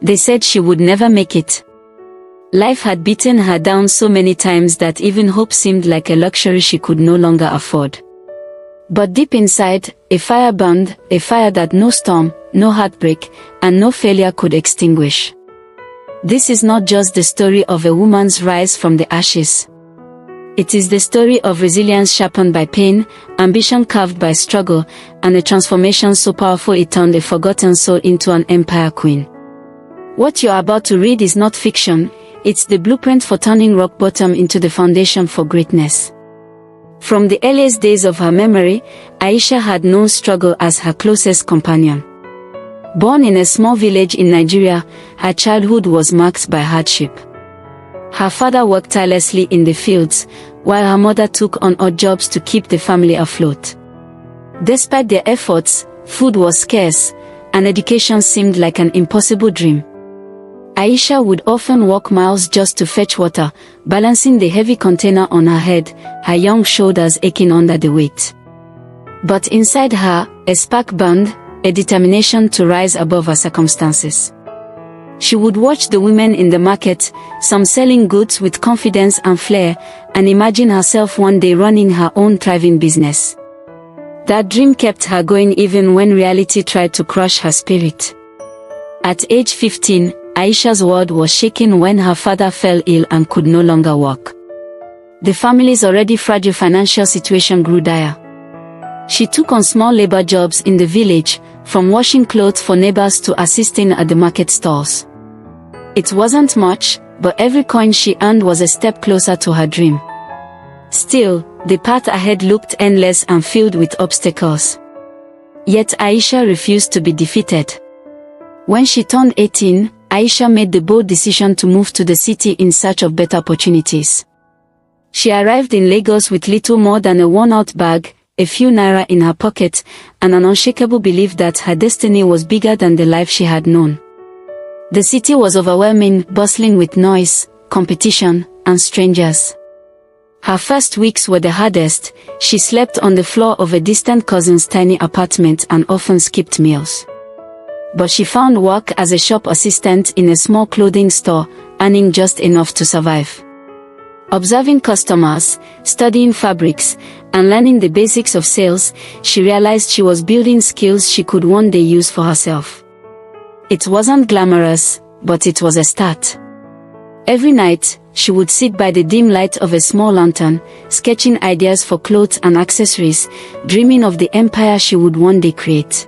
They said she would never make it. Life had beaten her down so many times that even hope seemed like a luxury she could no longer afford. But deep inside, a fire burned, a fire that no storm, no heartbreak, and no failure could extinguish. This is not just the story of a woman's rise from the ashes. It is the story of resilience sharpened by pain, ambition carved by struggle, and a transformation so powerful it turned a forgotten soul into an empire queen. What you're about to read is not fiction, it's the blueprint for turning rock bottom into the foundation for greatness. From the earliest days of her memory, Aisha had known struggle as her closest companion. Born in a small village in Nigeria, her childhood was marked by hardship. Her father worked tirelessly in the fields, while her mother took on odd jobs to keep the family afloat. Despite their efforts, food was scarce, and education seemed like an impossible dream. Aisha would often walk miles just to fetch water, balancing the heavy container on her head, her young shoulders aching under the weight. But inside her, a spark burned, a determination to rise above her circumstances. She would watch the women in the market, some selling goods with confidence and flair, and imagine herself one day running her own thriving business. That dream kept her going even when reality tried to crush her spirit. At age 15, Aisha's world was shaken when her father fell ill and could no longer walk. The family's already fragile financial situation grew dire. She took on small labor jobs in the village, from washing clothes for neighbors to assisting at the market stalls. It wasn't much, but every coin she earned was a step closer to her dream. Still, the path ahead looked endless and filled with obstacles. Yet Aisha refused to be defeated. When she turned 18, Aisha made the bold decision to move to the city in search of better opportunities. She arrived in Lagos with little more than a worn-out bag, a few naira in her pocket, and an unshakable belief that her destiny was bigger than the life she had known. The city was overwhelming, bustling with noise, competition, and strangers. Her first weeks were the hardest. She slept on the floor of a distant cousin's tiny apartment and often skipped meals. But she found work as a shop assistant in a small clothing store, earning just enough to survive. Observing customers, studying fabrics, and learning the basics of sales, she realized she was building skills she could one day use for herself. It wasn't glamorous, but it was a start. Every night, she would sit by the dim light of a small lantern, sketching ideas for clothes and accessories, dreaming of the empire she would one day create.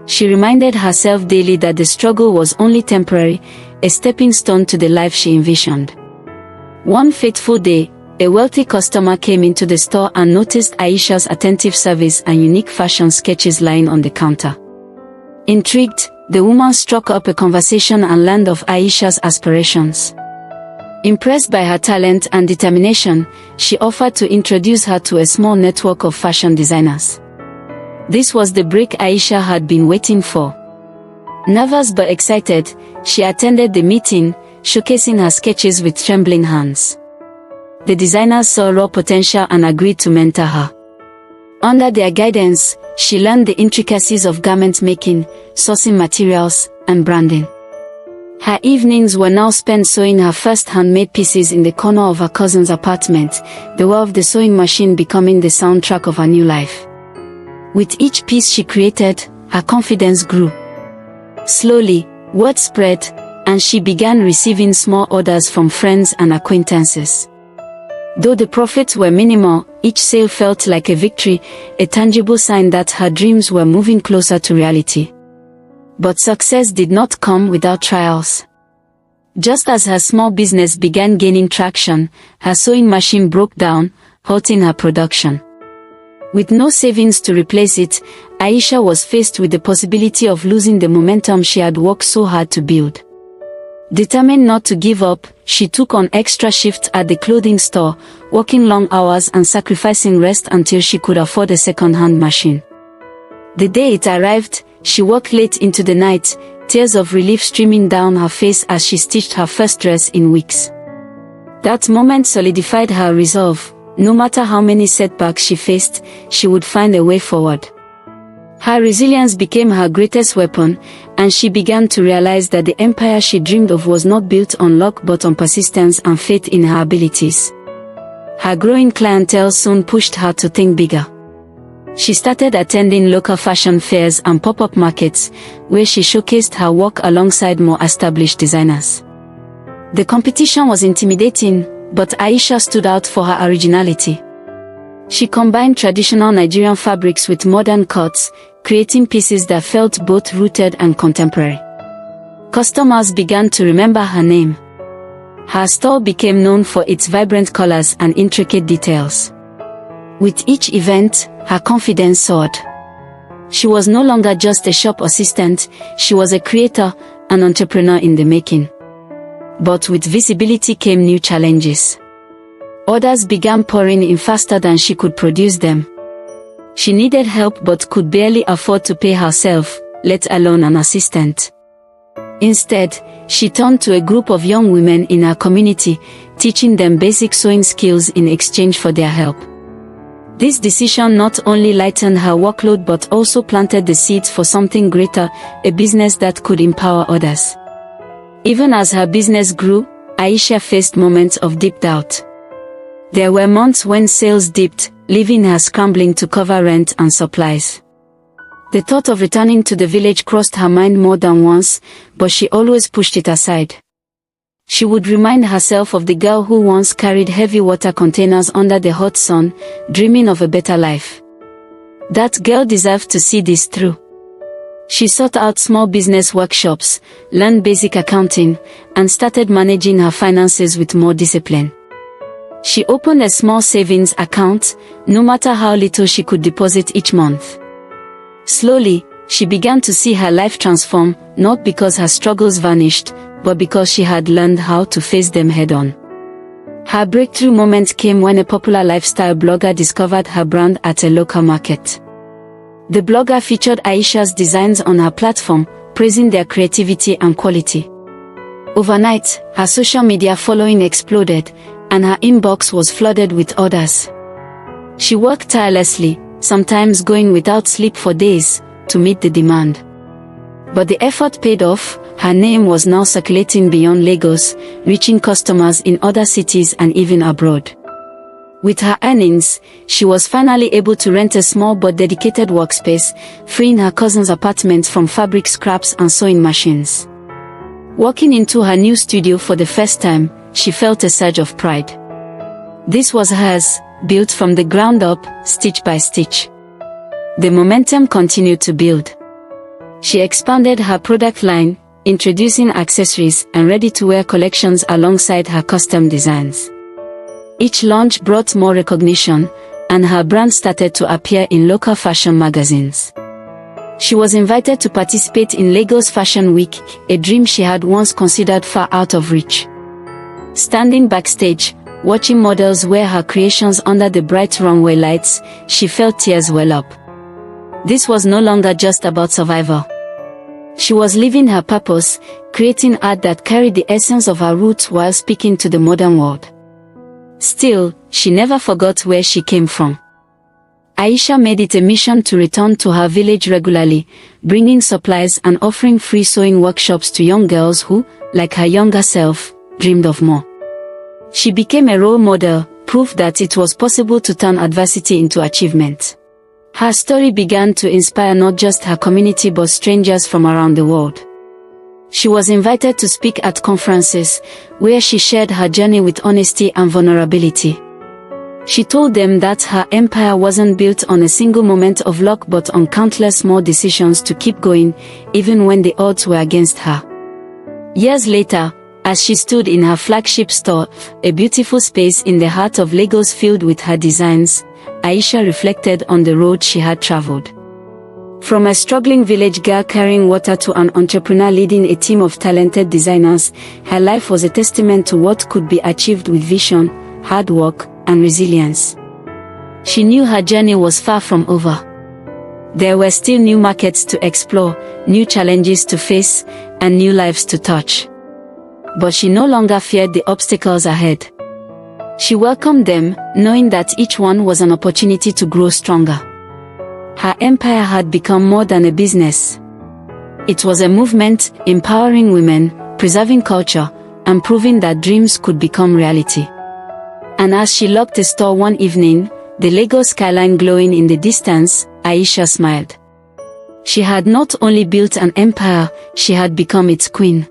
She reminded herself daily that the struggle was only temporary, a stepping stone to the life she envisioned. One fateful day, a wealthy customer came into the store and noticed Aisha's attentive service and unique fashion sketches lying on the counter. Intrigued, the woman struck up a conversation and learned of Aisha's aspirations. Impressed by her talent and determination, she offered to introduce her to a small network of fashion designers. This was the break Aisha had been waiting for. Nervous but excited, she attended the meeting, showcasing her sketches with trembling hands. The designers saw raw potential and agreed to mentor her. Under their guidance, she learned the intricacies of garment making, sourcing materials, and branding. Her evenings were now spent sewing her first handmade pieces in the corner of her cousin's apartment, the whir of the sewing machine becoming the soundtrack of her new life. With each piece she created, her confidence grew. Slowly, word spread, and she began receiving small orders from friends and acquaintances. Though the profits were minimal, each sale felt like a victory, a tangible sign that her dreams were moving closer to reality. But success did not come without trials. Just as her small business began gaining traction, her sewing machine broke down, halting her production. With no savings to replace it, Aisha was faced with the possibility of losing the momentum she had worked so hard to build. Determined not to give up, she took on extra shifts at the clothing store, working long hours and sacrificing rest until she could afford a second-hand machine. The day it arrived, she worked late into the night, tears of relief streaming down her face as she stitched her first dress in weeks. That moment solidified her resolve. No matter how many setbacks she faced, she would find a way forward. Her resilience became her greatest weapon, and she began to realize that the empire she dreamed of was not built on luck but on persistence and faith in her abilities. Her growing clientele soon pushed her to think bigger. She started attending local fashion fairs and pop-up markets, where she showcased her work alongside more established designers. The competition was intimidating, but Aisha stood out for her originality. She combined traditional Nigerian fabrics with modern cuts, creating pieces that felt both rooted and contemporary. Customers began to remember her name. Her store became known for its vibrant colors and intricate details. With each event, her confidence soared. She was no longer just a shop assistant, she was a creator, an entrepreneur in the making. But with visibility came new challenges. Orders began pouring in faster than she could produce them. She needed help but could barely afford to pay herself, let alone an assistant. Instead, she turned to a group of young women in her community, teaching them basic sewing skills in exchange for their help. This decision not only lightened her workload but also planted the seeds for something greater, a business that could empower others. Even as her business grew, Aisha faced moments of deep doubt. There were months when sales dipped, leaving her scrambling to cover rent and supplies. The thought of returning to the village crossed her mind more than once, but she always pushed it aside. She would remind herself of the girl who once carried heavy water containers under the hot sun, dreaming of a better life. That girl deserved to see this through. She sought out small business workshops, learned basic accounting, and started managing her finances with more discipline. She opened a small savings account, no matter how little she could deposit each month. Slowly, she began to see her life transform, not because her struggles vanished, but because she had learned how to face them head-on. Her breakthrough moment came when a popular lifestyle blogger discovered her brand at a local market. The blogger featured Aisha's designs on her platform, praising their creativity and quality. Overnight, her social media following exploded, and her inbox was flooded with orders. She worked tirelessly, sometimes going without sleep for days, to meet the demand. But the effort paid off. Her name was now circulating beyond Lagos, reaching customers in other cities and even abroad. With her earnings, she was finally able to rent a small but dedicated workspace, freeing her cousin's apartment from fabric scraps and sewing machines. Walking into her new studio for the first time, she felt a surge of pride. This was hers, built from the ground up, stitch by stitch. The momentum continued to build. She expanded her product line, introducing accessories and ready-to-wear collections alongside her custom designs. Each launch brought more recognition, and her brand started to appear in local fashion magazines. She was invited to participate in Lagos Fashion Week, a dream she had once considered far out of reach. Standing backstage, watching models wear her creations under the bright runway lights, she felt tears well up. This was no longer just about survival. She was living her purpose, creating art that carried the essence of her roots while speaking to the modern world. Still, she never forgot where she came from. Aisha made it a mission to return to her village regularly, bringing supplies and offering free sewing workshops to young girls who, like her younger self, dreamed of more. She became a role model, proof that it was possible to turn adversity into achievement. Her story began to inspire not just her community but strangers from around the world. She was invited to speak at conferences, where she shared her journey with honesty and vulnerability. She told them that her empire wasn't built on a single moment of luck but on countless small decisions to keep going, even when the odds were against her. Years later, as she stood in her flagship store, a beautiful space in the heart of Lagos filled with her designs, Aisha reflected on the road she had traveled. From a struggling village girl carrying water to an entrepreneur leading a team of talented designers, her life was a testament to what could be achieved with vision, hard work, and resilience. She knew her journey was far from over. There were still new markets to explore, new challenges to face, and new lives to touch. But she no longer feared the obstacles ahead. She welcomed them, knowing that each one was an opportunity to grow stronger. Her empire had become more than a business. It was a movement, empowering women, preserving culture, and proving that dreams could become reality. And as she locked the store one evening, the Lagos skyline glowing in the distance, Aisha smiled. She had not only built an empire, she had become its queen.